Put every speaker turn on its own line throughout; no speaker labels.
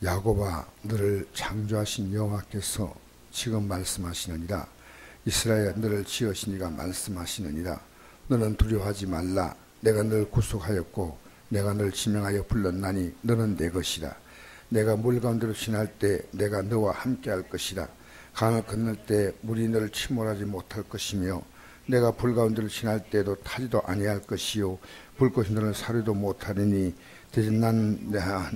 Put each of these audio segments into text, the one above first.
야곱아, 너를 창조하신 여호와께서 지금 말씀하시느니라. 이스라엘아, 너를 지으신 이가 말씀하시느니라. 너는 두려워하지 말라. 내가 너를 구속하였고 내가 너를 지명하여 불렀나니 너는 내 것이라. 내가 물 가운데로 지날 때 내가 너와 함께할 것이라. 강을 건널 때 물이 너를 침몰하지 못할 것이며 내가 불 가운데로 지날 때도 타지도 아니할 것이요 불꽃이 너를 사르지도 못하리니 대신 난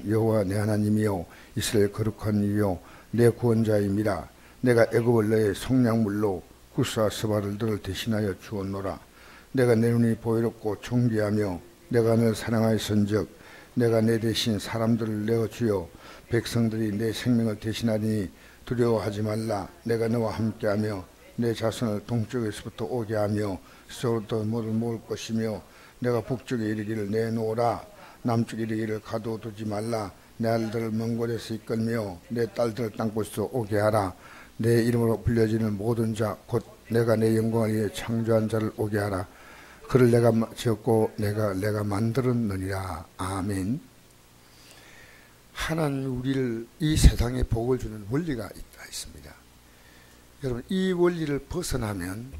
여호와 내 하나님이요 이스라엘 거룩한 이요 내 구원자임이라. 내가 애굽을 너의 속량물로 구스와 스바를 너를 대신하여 주었노라. 내가 내 눈이 보이롭고 존귀하며 내가 너를 사랑하였은즉 내가 내 대신 사람들을 내어 주여 백성들이 내 생명을 대신하리니 두려워하지 말라. 내가 너와 함께하며 내 자손을 동쪽에서부터 오게 하며 서로부터 모두 모을 것이며 내가 북쪽에 이르기를 내놓으라. 남쪽에 이르기를 가둬두지 말라. 내 아들들을 먼 곳에서 이끌며 내 딸들을 땅곳에서 오게 하라. 내 이름으로 불려지는 모든 자 곧 내가 내 영광을 위해 창조한 자를 오게 하라. 그를 내가 지었고 내가 만들었느니라. 아멘. 하나님 우리를 이 세상에 복을 주는 원리가 있습니다. 여러분 이 원리를 벗어나면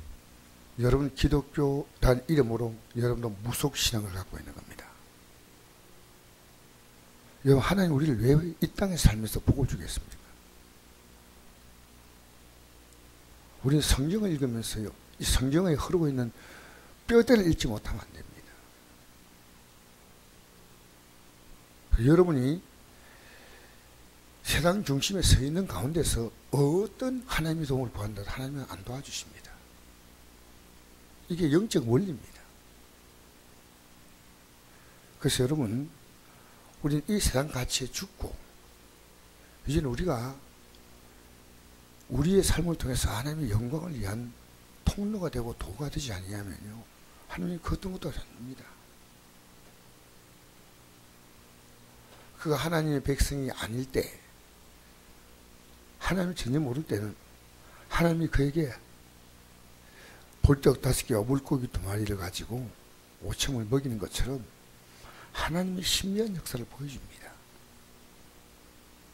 여러분 기독교란 이름으로 여러분도 무속신앙을 갖고 있는 겁니다. 여러분 하나님 우리를 왜 이 땅에 살면서 복을 주겠습니까? 우리는 성경을 읽으면서요, 이 성경에 흐르고 있는 뼈대를 읽지 못하면 안 됩니다. 여러분이 세상 중심에 서 있는 가운데서 어떤 하나님의 도움을 구한다도 하나님은 안 도와주십니다. 이게 영적 원리입니다. 그래서 여러분, 우리는 이 세상 가치에 죽고 이제는 우리가 우리의 삶을 통해서 하나님의 영광을 위한 통로가 되고 도가 되지 아니하면요, 하나님이 그 어떤 것도 아닙니다. 그가 하나님의 백성이 아닐 때, 하나님을 전혀 모를 때는 하나님이 그에게 볼떡 5개와 물고기 2마리를 가지고 5천을 먹이는 것처럼 하나님의 신비한 역사를 보여줍니다.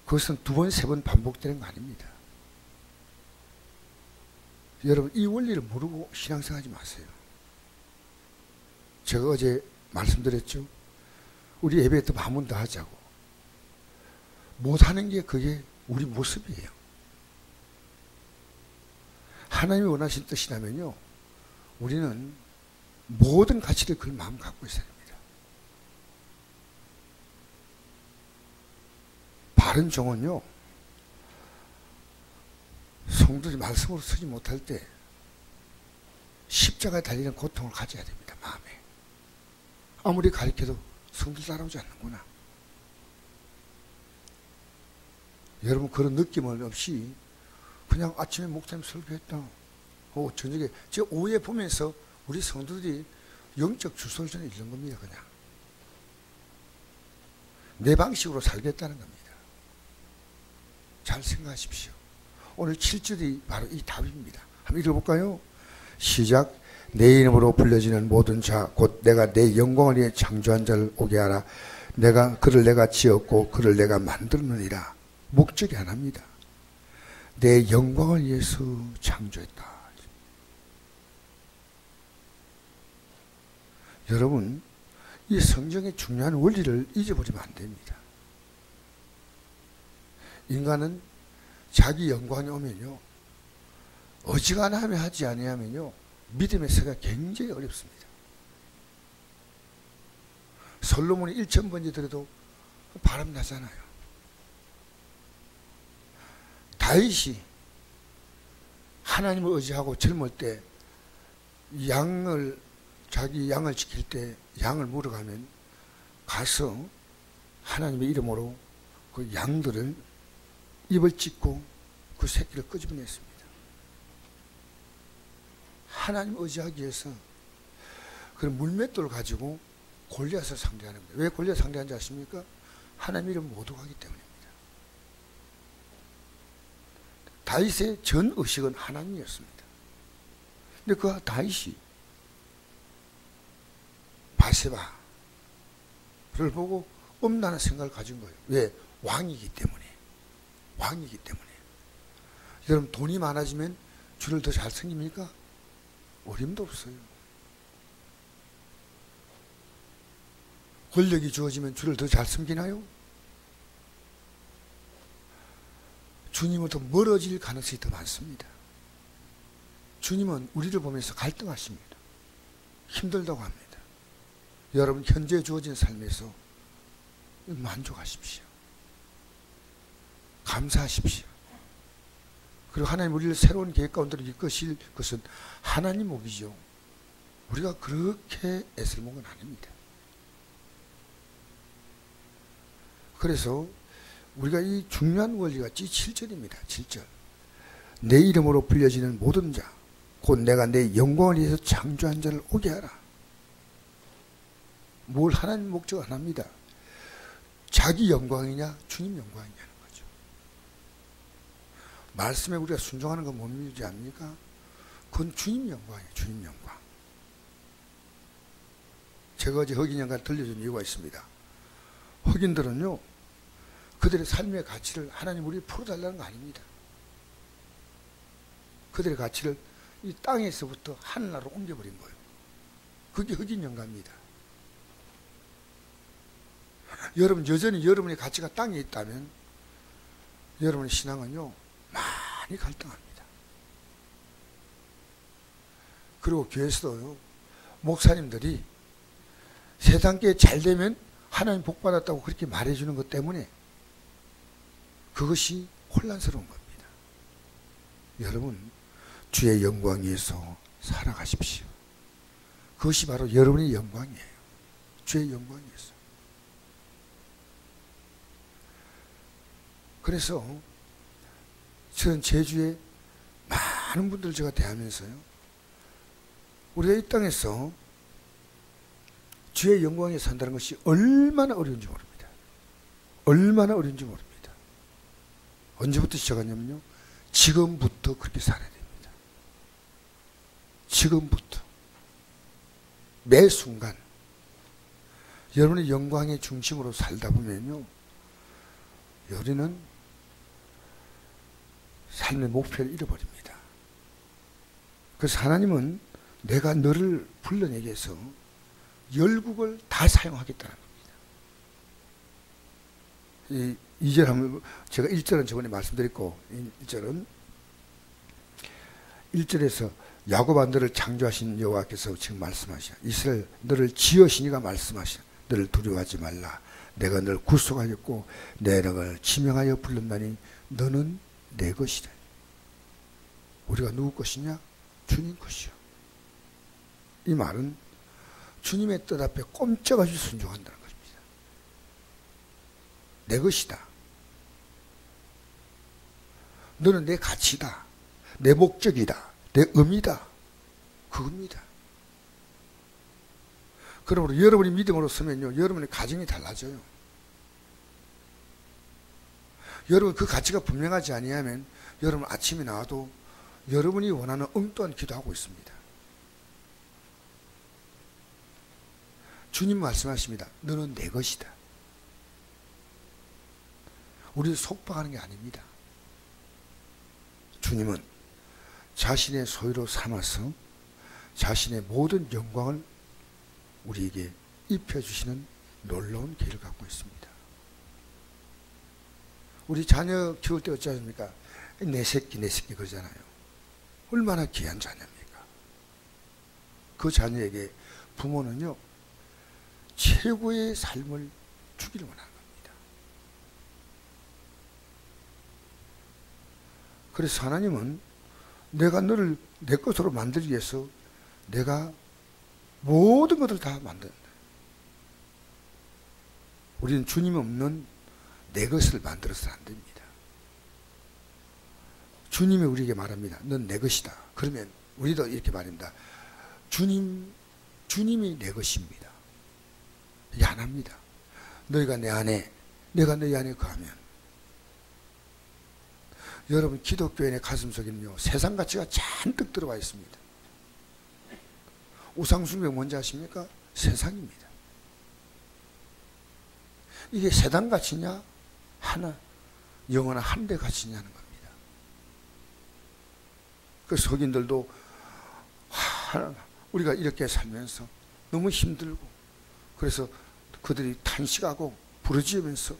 그것은 2번, 3번 반복되는 거 아닙니다. 여러분 이 원리를 모르고 신앙생활하지 마세요. 제가 어제 말씀드렸죠. 우리 예배 때 한 번 더 하자고. 못하는 게 그게 우리 모습이에요. 하나님이 원하신 뜻이라면요, 우리는 모든 가치를 그 마음 갖고 있어야 됩니다. 바른 종은요, 성도들이 말씀으로 서지 못할 때 십자가에 달리는 고통을 가져야 됩니다. 마음에. 아무리 가르쳐도 성도 따라오지 않는구나. 여러분 그런 느낌을 없이 그냥 아침에 목사님 설교했다, 저녁에 저 오후에 보면서 우리 성도들이 영적 주소전에 이른 겁니다. 그냥 내 방식으로 살겠다는 겁니다. 잘 생각하십시오. 오늘 7절이 바로 이 답입니다. 한번 읽어볼까요? 시작. 내 이름으로 불려지는 모든 자 곧 내가 내 영광을 위해 창조한 자를 오게 하라. 그를 내가 지었고 그를 내가 만들느니라. 목적이 하나입니다. 내 영광을 위해서 창조했다. 여러분 이 성경의 중요한 원리를 잊어버리면 안 됩니다. 인간은 자기 영광이 오면요, 어지간하며 하지 아니하면요 믿음의 세가 굉장히 어렵습니다. 솔로몬이 1000번째 들어도 바람 나잖아요. 다윗이 하나님을 의지하고 젊을 때 자기 양을 지킬 때 양을 물어가면 가서 하나님의 이름으로 그 양들을 입을 찢고 그 새끼를 끄집어냈습니다. 하나님 의지하기 위해서 그런 물맷돌을 가지고 골리앗을 상대하는 겁니다. 왜 골리앗을 상대하는지 아십니까? 하나님 이름 못 오가기 때문입니다. 다윗의 전 의식은 하나님이었습니다. 근데 그 다윗이 바세바를 보고 엄나는 생각을 가진 거예요. 왜? 왕이기 때문에. 왕이기 때문에. 여러분, 돈이 많아지면 주를 더 잘 섬깁니까? 어림도 없어요. 권력이 주어지면 주를 더 잘 섬기나요? 주님으로부터 멀어질 가능성이 더 많습니다. 주님은 우리를 보면서 갈등하십니다. 힘들다고 합니다. 여러분, 현재 주어진 삶에서 만족하십시오. 감사하십시오. 그리고 하나님 우리를 새로운 계획 가운데로 이끄실 것은 하나님 몫이죠. 우리가 그렇게 애쓸 몫은 아닙니다. 그래서 우리가 이 중요한 원리가 7절입니다. 7절. 내 이름으로 불려지는 모든 자, 곧 내가 내 영광을 위해서 창조한 자를 오게 하라. 뭘 하나님 목적 안 합니다. 자기 영광이냐 주님 영광이냐는 거죠. 말씀에 우리가 순종하는 건 뭡니지 않습니까? 그건 주님 영광이에요. 주님 영광. 제가 어제 흑인 영광을 들려준 이유가 있습니다. 흑인들은요, 그들의 삶의 가치를 하나님 우리 풀어달라는 거 아닙니다. 그들의 가치를 이 땅에서부터 하늘나라로 옮겨버린 거예요. 그게 흑인 영광입니다. 여러분, 여전히 여러분의 가치가 땅에 있다면 여러분의 신앙은요, 많이 갈등합니다. 그리고 교회에서도요, 목사님들이 세상께 잘 되면 하나님 복 받았다고 그렇게 말해주는 것 때문에 그것이 혼란스러운 겁니다. 여러분, 주의 영광 위에서 살아가십시오. 그것이 바로 여러분의 영광이에요. 주의 영광 위에서. 그래서 저는 제주에 많은 분들 제가 대하면서요, 우리가 이 땅에서 주의 영광에 산다는 것이 얼마나 어려운지 모릅니다. 얼마나 어려운지 모릅니다. 언제부터 시작하냐면요, 지금부터 그렇게 살아야 됩니다. 지금부터. 매 순간 여러분의 영광의 중심으로 살다 보면요, 우리는 삶의 목표를 잃어버립니다. 그래서 하나님은 내가 너를 불러내기 위해서 열국을 다 사용하겠다는 겁니다. 2절 하면, 제가 1절은 저번에 말씀드렸고, 1절에서 야곱아 너를 창조하신 여호와께서 지금 말씀하시오. 이스라엘 너를 지으시니가 말씀하시오. 너를 두려워하지 말라. 내가 너를 구속하였고 내 이름을 지명하여 불렀나니 너는 내 것이라. 우리가 누구 것이냐? 주님 것이요. 이 말은 주님의 뜻 앞에 꼼짝없이 순종한다는 것입니다. 내 것이다. 너는 내 가치다. 내 목적이다. 내 의미다. 그겁니다. 그러므로 여러분이 믿음으로 서면요, 여러분의 가정이 달라져요. 여러분 그 가치가 분명하지 아니하면 여러분 아침에 나와도 여러분이 원하는 엉뚱한 기도하고 있습니다. 주님 말씀하십니다. 너는 내 것이다. 우리를 속박하는 게 아닙니다. 주님은 자신의 소유로 삼아서 자신의 모든 영광을 우리에게 입혀주시는 놀라운 기회를 갖고 있습니다. 우리 자녀 키울 때 어찌 하십니까? 내 새끼 그러잖아요. 얼마나 귀한 자녀입니까? 그 자녀에게 부모는요, 최고의 삶을 주기를 원하는 겁니다. 그래서 하나님은 내가 너를 내 것으로 만들기 위해서 내가 모든 것을 다 만든다. 우리는 주님 없는 내 것을 만들어서는 안 됩니다. 주님이 우리에게 말합니다. 넌 내 것이다. 그러면 우리도 이렇게 말합니다. 주님이 내 것입니다. 이게 안 합니다. 너희가 내 안에, 내가 너희 안에 거하면. 여러분, 기독교인의 가슴속에는요, 세상 가치가 잔뜩 들어와 있습니다. 우상숭배 뭔지 아십니까? 세상입니다. 이게 세상 가치냐? 하나, 영혼은 한데 갇히냐는 겁니다. 그래서 흑인들도 우리가 이렇게 살면서 너무 힘들고, 그래서 그들이 탄식하고 부르짖으면서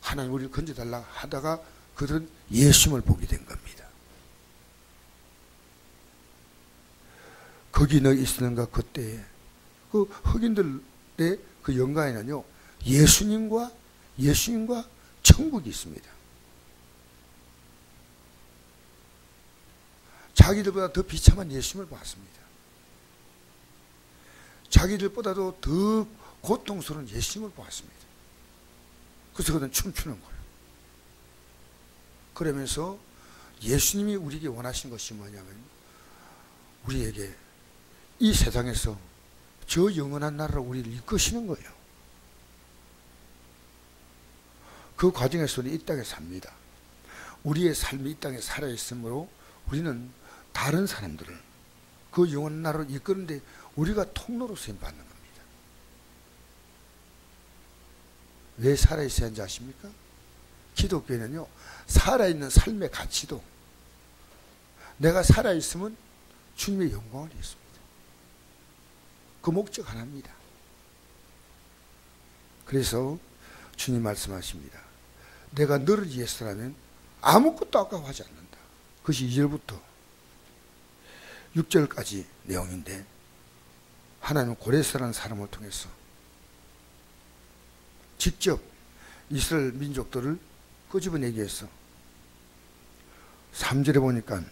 하나님 우리를 건져달라 하다가 그들은 예수님을 보게 된 겁니다. 거기 너 있었는가 그때에 그 흑인들의 그 영광에는요, 예수님과 천국이 있습니다. 자기들보다 더 비참한 예수님을 봤습니다. 자기들보다도 더 고통스러운 예수님을 보았습니다. 그래서 그들은 춤추는 거예요. 그러면서 예수님이 우리에게 원하신 것이 뭐냐면, 우리에게 이 세상에서 저 영원한 나라로 우리를 이끄시는 거예요. 그 과정에서 우리 이 땅에 삽니다. 우리의 삶이 이 땅에 살아있으므로 우리는 다른 사람들을 그 영원한 나라로 이끄는데 우리가 통로로 쓰임받는 겁니다. 왜 살아있어야 하는지 아십니까? 기독교에는요, 살아있는 삶의 가치도, 내가 살아있으면 주님의 영광을 있습니다. 그 목적 하나입니다. 그래서 주님 말씀하십니다. 내가 너를 위해서라면 아무것도 아까워하지 않는다. 그것이 2절부터 6절까지 내용인데, 하나님은 고레스라는 사람을 통해서 직접 이스라엘 민족들을 끄집어내기 위해서 3절에 보니까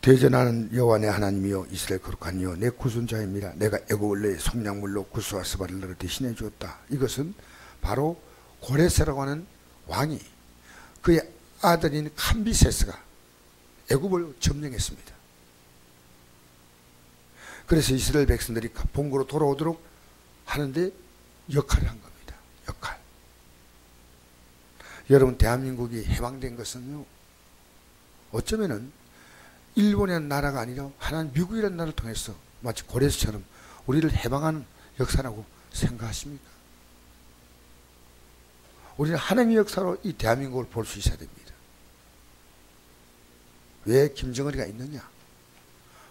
대전하는 여호와 내 하나님이여 이스라엘 거룩한 이여 내 구순자입니다. 내가 애굽을 내 속량물로 구스와 스바를 너를 대신해 주었다. 이것은 바로 고레스라고 하는 왕이 그의 아들인 캄비세스가 애굽을 점령했습니다. 그래서 이스라엘 백성들이 본고로 돌아오도록 하는데 역할을 한 겁니다. 역할. 여러분, 대한민국이 해방된 것은요, 어쩌면은 일본이라는 나라가 아니라 하나님 미국이라는 나라를 통해서 마치 고레스처럼 우리를 해방하는 역사라고 생각하십니까? 우리는 하나님의 역사로 이 대한민국을 볼 수 있어야 됩니다. 왜 김정은이가 있느냐?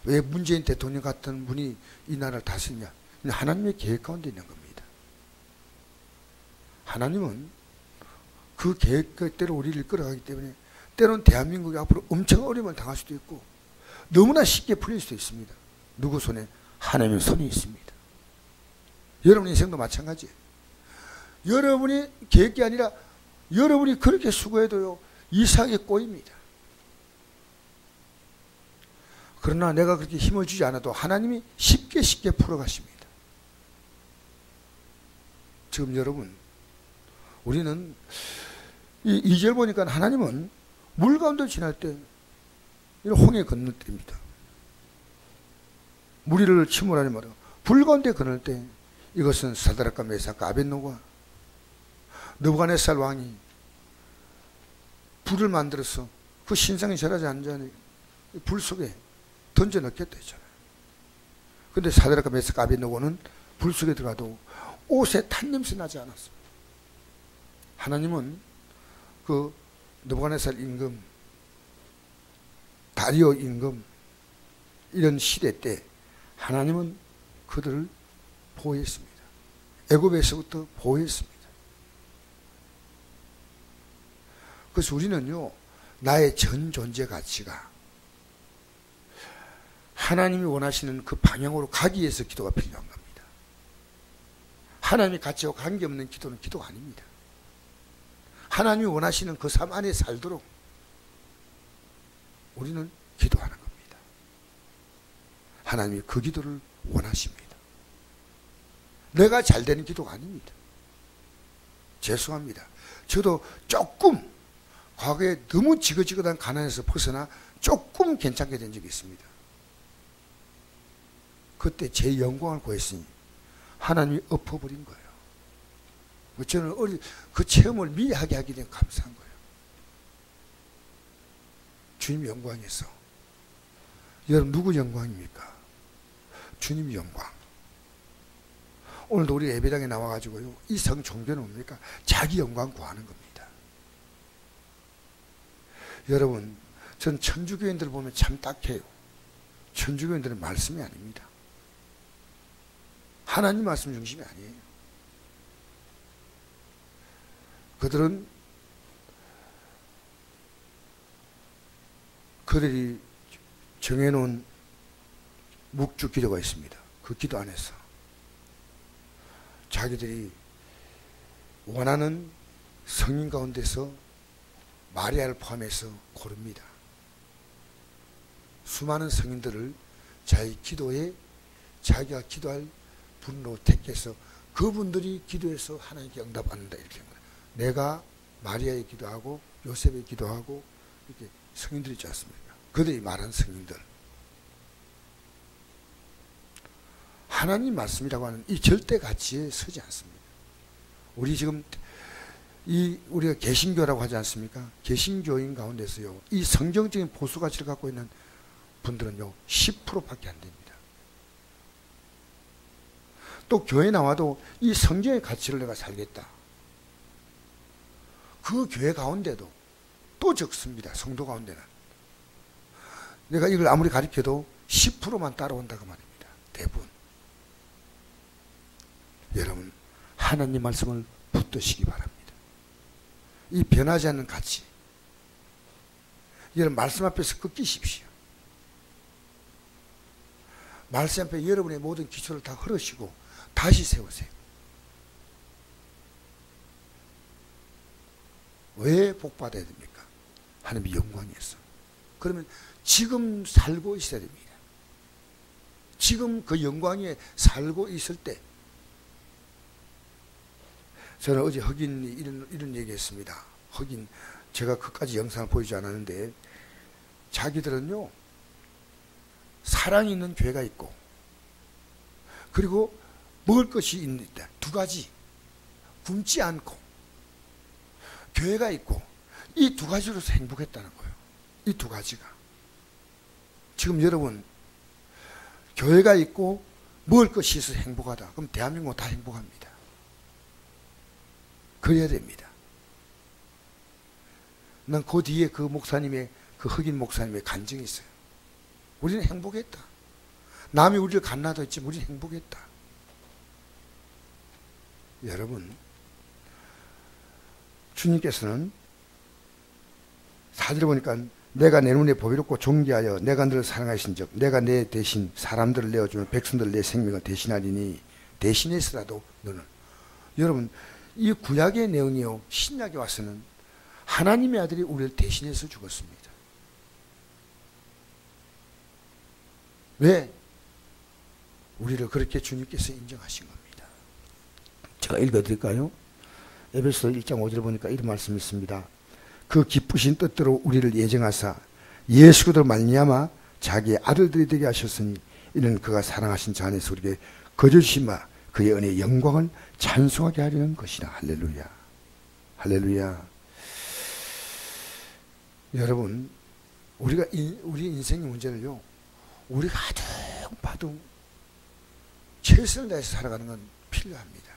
왜 문재인 대통령 같은 분이 이 나라를 다스리냐? 하나님의 계획 가운데 있는 겁니다. 하나님은 그 계획대로 우리를 끌어가기 때문에 때로는 대한민국이 앞으로 엄청 어려움을 당할 수도 있고 너무나 쉽게 풀릴 수도 있습니다. 누구 손에? 하나님의 손이 있습니다. 여러분 인생도 마찬가지예요. 여러분이 계획이 아니라 여러분이 그렇게 수고해도요, 이상하게 꼬입니다. 그러나 내가 그렇게 힘을 주지 않아도 하나님이 쉽게 풀어가십니다. 지금 여러분, 우리는 이 2절 보니까 하나님은 물 가운데 지날 때 이런 홍해 건널 때입니다. 무리를 침몰하니 말이야. 불 가운데 건널 때 이것은 사드락과 메삭과 아벳노고가 느부갓네살 왕이 불을 만들어서 그 신상이 절하지 않는 자는 불 속에 던져 넣겠다 했잖아요. 근데 사드락과 메삭과 아벳노고는 불 속에 들어가도 옷에 탄 냄새 나지 않았어요. 하나님은 그 느부갓네살 임금, 다리오 임금 이런 시대 때 하나님은 그들을 보호했습니다. 애굽에서부터 보호했습니다. 그래서 우리는요, 나의 전 존재 가치가 하나님이 원하시는 그 방향으로 가기 위해서 기도가 필요한 겁니다. 하나님의 가치와 관계없는 기도는 기도가 아닙니다. 하나님이 원하시는 그 삶 안에 살도록 우리는 기도하는 겁니다. 하나님이 그 기도를 원하십니다. 내가 잘 되는 기도가 아닙니다. 죄송합니다. 저도 조금 과거에 너무 지긋지긋한 가난에서 벗어나 조금 괜찮게 된 적이 있습니다. 그때 제 영광을 구했으니 하나님이 엎어버린 거예요. 저는 그 체험을 미리하게 하게 된 감사한 거예요. 주님 영광에서. 여러분 누구 영광입니까? 주님 영광. 오늘도 우리 예배당에 나와가지고요, 이 성 종교는 뭡니까? 자기 영광 구하는 겁니다. 여러분, 전 천주교인들 보면 참 딱해요. 천주교인들은 말씀이 아닙니다. 하나님 말씀 중심이 아니에요. 그들은 그들이 정해놓은 묵주 기도가 있습니다. 그 기도 안에서 자기들이 원하는 성인 가운데서 마리아를 포함해서 고릅니다. 수많은 성인들을 자기 기도에 자기가 기도할 분으로 택해서 그분들이 기도해서 하나님께 응답받는다, 이렇게 합니다. 내가 마리아의 기도하고 요셉의 기도하고 이렇게 성인들이 있지 않습니까? 그들이 말한 성인들, 하나님 말씀이라고 하는 이 절대 가치에 서지 않습니다. 우리 지금 우리가 개신교라고 하지 않습니까? 개신교인 가운데서요, 이 성경적인 보수 가치를 갖고 있는 분들은요 10%밖에 안 됩니다. 또 교회 나와도 이 성경의 가치를 내가 살겠다, 그 교회 가운데도 또 적습니다. 성도 가운데는 내가 이걸 아무리 가르쳐도 10%만 따라온다고 말입니다. 대부분. 여러분, 하나님 말씀을 붙드시기 바랍니다. 이 변하지 않는 가치, 여러분 말씀 앞에서 꺾이십시오. 말씀 앞에 여러분의 모든 기초를 다 흐르시고 다시 세우세요. 왜 복받아야 됩니까? 하나님의 영광이었어. 그러면 지금 살고 있어야 됩니다. 지금 그 영광에 살고 있을 때, 저는 어제 흑인이 이런 얘기했습니다. 흑인, 제가 그까지 영상을 보이지 않았는데, 자기들은요 사랑이 있는 교회가 있고, 그리고 먹을 것이 있다, 두 가지, 굶지 않고 교회가 있고, 이 두 가지로서 행복했다는 거예요. 이 두 가지가. 지금 여러분, 교회가 있고 먹을 것이 있어서 행복하다, 그럼 대한민국은 다 행복합니다. 그래야 됩니다. 난 그 뒤에 그 목사님의, 그 흑인 목사님의 간증이 있어요. 우리는 행복했다. 남이 우리를 간나도 했지만 우리는 행복했다. 여러분, 주님께서는 사절을 보니까 내가 내 눈에 보이롭고 존귀하여 내가 너를 사랑하신 적 내가 내 대신 사람들을 내어주는 백성들을 내 생명을 대신하리니, 대신해서라도 너는. 여러분, 이 구약의 내용이요, 신약에 와서는 하나님의 아들이 우리를 대신해서 죽었습니다. 왜? 우리를 그렇게 주님께서 인정하신 겁니다. 제가 읽어드릴까요? 에베소 1장 5절 보니까 이런 말씀이 있습니다. 그 기쁘신 뜻대로 우리를 예정하사 예수 그리스도로 말미암아 자기의 아들들이 되게 하셨으니, 이는 그가 사랑하신 자 안에서 우리에게 거저주시마 그의 은혜의 영광을 찬송하게 하려는 것이라. 할렐루야, 할렐루야. 여러분, 우리 인생의 문제를요, 우리가 아둥바둥 최선을 다해서 살아가는 건 필요합니다.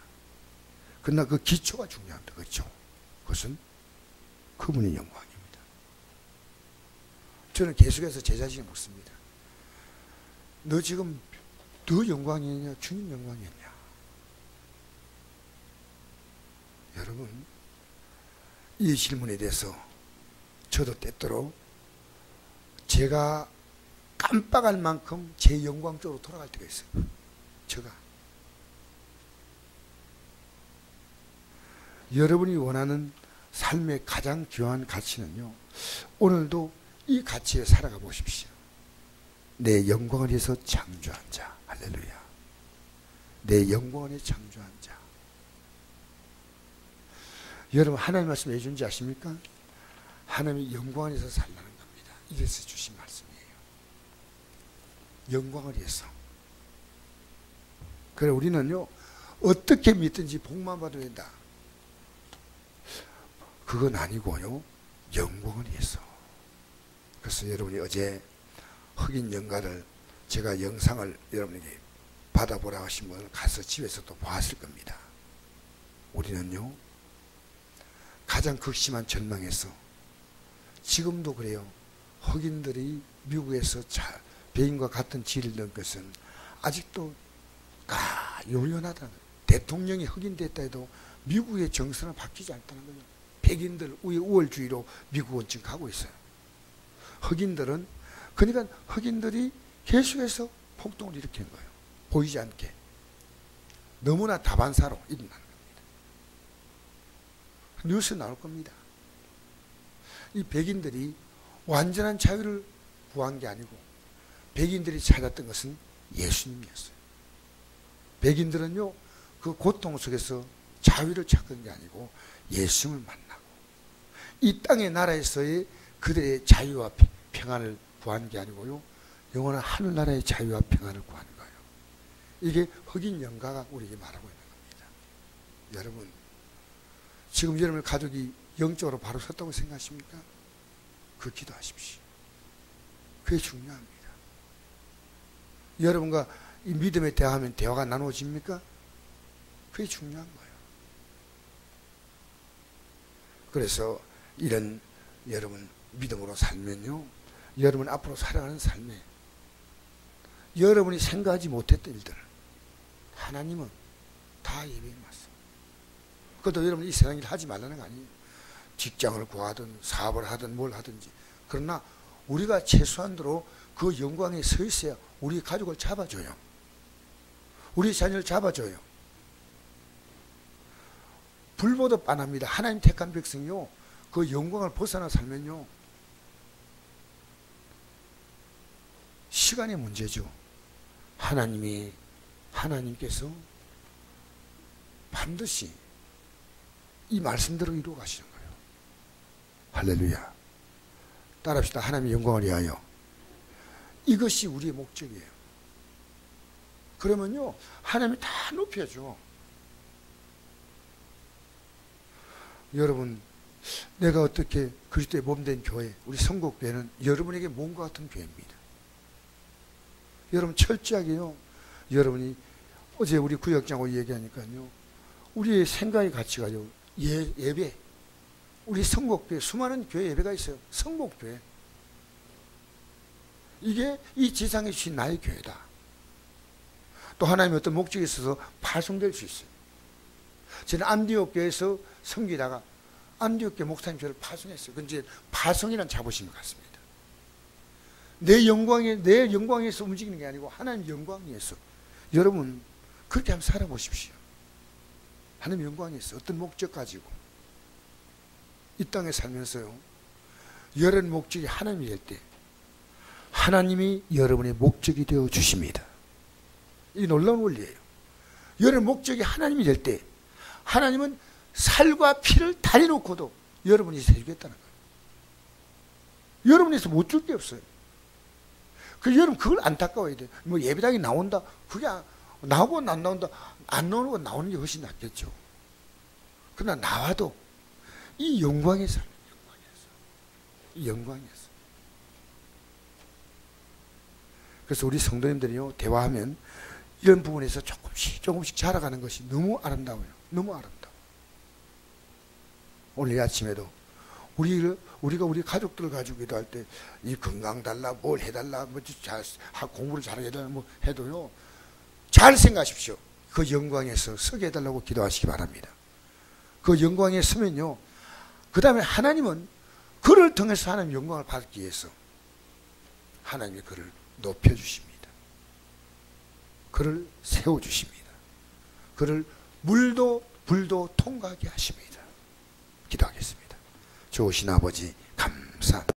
그러나 그 기초가 중요합니다. 그렇죠? 그것은 그분의 영광입니다. 저는 계속해서 제 자신이 묻습니다. 너 지금 너 영광이냐 주님 영광이냐? 여러분, 이 질문에 대해서 저도 때때로 제가 깜빡할 만큼 제 영광 쪽으로 돌아갈 때가 있어요. 제가. 여러분이 원하는 삶의 가장 귀한 가치는요, 오늘도 이 가치에 살아가 보십시오. 내 영광을 위해서 창조한 자. 할렐루야. 내 영광을 위해 창조한 자. 여러분, 하나님 말씀 왜 준지 아십니까? 하나님이 영광을 위해서 살라는 겁니다. 이래서 주신 말씀이에요. 영광을 위해서. 그래, 우리는요 어떻게 믿든지 복만 받아야 된다, 그건 아니고요, 영광을 위해서. 그래서 여러분이 어제 흑인 연가를 제가 영상을 여러분에게 받아보라 하시면 가서 집에서 또 보았을 겁니다. 우리는요, 가장 극심한 절망에서 지금도 그래요. 흑인들이 미국에서 배인과 같은 지위를 넣은 것은 아직도 요연하다는 거예요. 대통령이 흑인 됐다 해도 미국의 정서는 바뀌지 않다는 거예요. 백인들 우월주의로 미국은 지금 가고 있어요. 흑인들은, 그러니까 흑인들이 계속해서 폭동을 일으킨 거예요. 보이지 않게. 너무나 다반사로 일어나는 겁니다. 뉴스 나올 겁니다. 이 백인들이 완전한 자유를 구한 게 아니고 백인들이 찾았던 것은 예수님이었어요. 백인들은요, 그 고통 속에서 자유를 찾은 게 아니고 예수님을 만나고 이 땅의 나라에서의 그들의 자유와 평안을 구한 게 아니고요, 영원한 하늘나라의 자유와 평안을 구하는 거예요. 이게 흑인 영가가 우리에게 말하고 있는 겁니다. 여러분, 지금 여러분의 가족이 영적으로 바로 섰다고 생각하십니까? 그 기도하십시오. 그게 중요합니다. 여러분과 이 믿음에 대하면 대화가 나누어집니까? 그게 중요한 거예요. 그래서 이런 여러분 믿음으로 살면요, 여러분 앞으로 살아가는 삶에 여러분이 생각하지 못했던 일들을 하나님은 다 예비해 놨어. 그것도 여러분 이 세상 일 하지 말라는 거 아니에요. 직장을 구하든 사업을 하든 뭘 하든지. 그러나 우리가 최소한도로 그 영광에 서 있어야 우리 가족을 잡아줘요. 우리 자녀를 잡아줘요. 불보듯 빤합니다. 하나님 택한 백성이요, 그 영광을 벗어나 살면요, 시간의 문제죠. 하나님께서 반드시 이 말씀대로 이루어 가시는 거예요. 할렐루야. 따라합시다. 하나님의 영광을 위하여. 이것이 우리의 목적이에요. 그러면요, 하나님이 다 높여줘. 여러분, 내가 어떻게 그리스도의 몸된 교회, 우리 성국교회는 여러분에게 몸과 같은 교회입니다. 여러분 철저하게요, 여러분이 어제 우리 구역장하고 얘기하니까요, 우리의 생각의 가치가요, 예배, 우리 성국교회, 수많은 교회 예배가 있어요. 성국교회. 이게 이 지상에 주신 나의 교회다. 또 하나님의 어떤 목적이 있어서 파송될 수 있어요. 저는 안디옥 교회에서 섬기다가 안디옥 교회 목사님 저를 파송했어요. 그건 이제 파송이란 자부심 같습니다. 내 영광에서 움직이는 게 아니고 하나님 영광에서. 여러분 그렇게 한번 살아보십시오. 하나님 영광에서 어떤 목적 가지고 이 땅에 살면서요, 여러분 목적이 하나님이 될 때 하나님이 여러분의 목적이 되어 주십니다. 이 놀라운 원리예요. 여러분 목적이 하나님이 될 때 하나님은 살과 피를 달여놓고도 여러분이 해주겠다는 거예요. 여러분에서 못 줄 게 없어요. 그래서 여러분 그걸 안타까워야 돼요. 뭐 예배당이 나온다, 그게 나오고 안 나온다, 안 나오는 건 나오는 게 훨씬 낫겠죠. 그러나 나와도 이 영광에서, 이 영광에서. 그래서 우리 성도님들이요, 대화하면 이런 부분에서 조금씩 자라가는 것이 너무 아름다워요. 너무 아름다워. 오늘 이 아침에도 우리가 우리 가족들을 가지고 기도할 때 이 건강 달라, 뭘 해달라, 뭐 공부를 잘하게 해달라, 뭐 해도요, 잘 생각하십시오. 그 영광에서 서게 해달라고 기도하시기 바랍니다. 그 영광에 서면요, 그 다음에 하나님은 그를 통해서 하나님 영광을 받기 위해서 하나님이 그를 높여주십니다. 그를 세워주십니다. 그를 물도 불도 통과하게 하십니다. 기도하겠습니다. 좋으신 아버지 감사합니다.